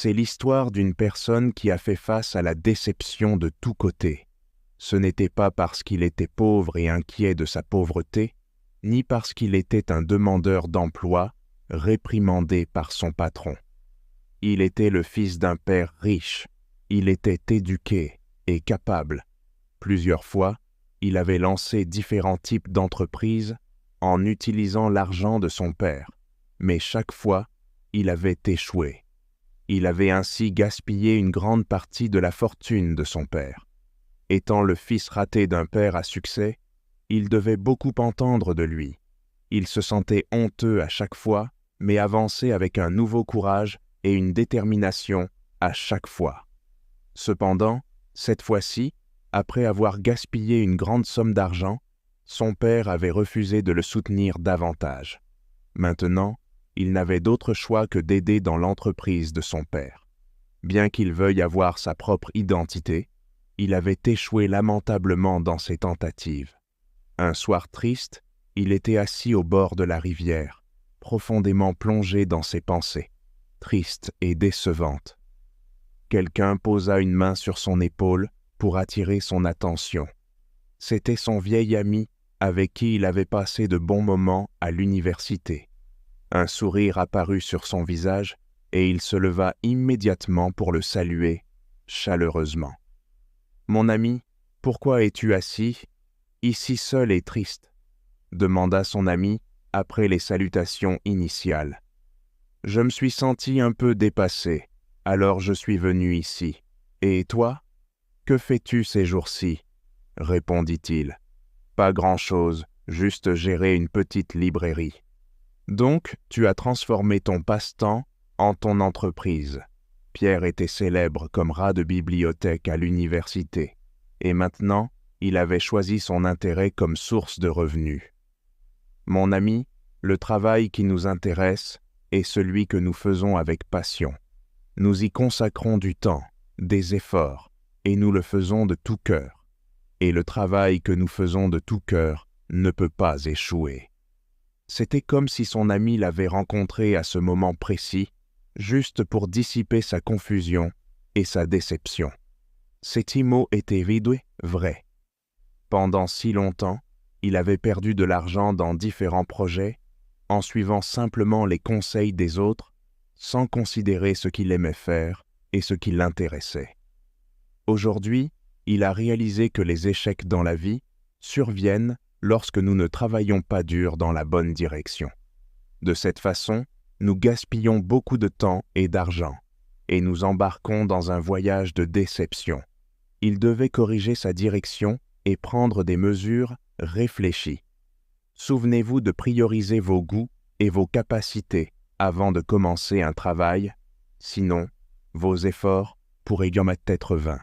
C'est l'histoire d'une personne qui a fait face à la déception de tous côtés. Ce n'était pas parce qu'il était pauvre et inquiet de sa pauvreté, ni parce qu'il était un demandeur d'emploi, réprimandé par son patron. Il était le fils d'un père riche, il était éduqué et capable. Plusieurs fois, il avait lancé différents types d'entreprises en utilisant l'argent de son père, mais chaque fois, il avait échoué. Il avait ainsi gaspillé une grande partie de la fortune de son père. Étant le fils raté d'un père à succès, il devait beaucoup entendre de lui. Il se sentait honteux à chaque fois, mais avançait avec un nouveau courage et une détermination à chaque fois. Cependant, cette fois-ci, après avoir gaspillé une grande somme d'argent, son père avait refusé de le soutenir davantage. Maintenant, il n'avait d'autre choix que d'aider dans l'entreprise de son père. Bien qu'il veuille avoir sa propre identité, il avait échoué lamentablement dans ses tentatives. Un soir triste, il était assis au bord de la rivière, profondément plongé dans ses pensées, triste et décevante. Quelqu'un posa une main sur son épaule pour attirer son attention. C'était son vieil ami avec qui il avait passé de bons moments à l'université. Un sourire apparut sur son visage et il se leva immédiatement pour le saluer chaleureusement. « Mon ami, pourquoi es-tu assis, ici seul et triste ?» demanda son ami après les salutations initiales. « Je me suis senti un peu dépassé, alors je suis venu ici. Et toi, que fais-tu ces jours-ci » répondit-il. « Pas grand-chose, juste gérer une petite librairie. » « Donc, tu as transformé ton passe-temps en ton entreprise. » Pierre était célèbre comme rat de bibliothèque à l'université, et maintenant, il avait choisi son intérêt comme source de revenus. « Mon ami, le travail qui nous intéresse est celui que nous faisons avec passion. Nous y consacrons du temps, des efforts, et nous le faisons de tout cœur. Et le travail que nous faisons de tout cœur ne peut pas échouer. » C'était comme si son ami l'avait rencontré à ce moment précis, juste pour dissiper sa confusion et sa déception. Ces mots étaient vrais. Pendant si longtemps, il avait perdu de l'argent dans différents projets, en suivant simplement les conseils des autres, sans considérer ce qu'il aimait faire et ce qui l'intéressait. Aujourd'hui, il a réalisé que les échecs dans la vie surviennent lorsque nous ne travaillons pas dur dans la bonne direction. De cette façon, nous gaspillons beaucoup de temps et d'argent, et nous embarquons dans un voyage de déception. Il devait corriger sa direction et prendre des mesures réfléchies. Souvenez-vous de prioriser vos goûts et vos capacités avant de commencer un travail, sinon, vos efforts pourraient être vains.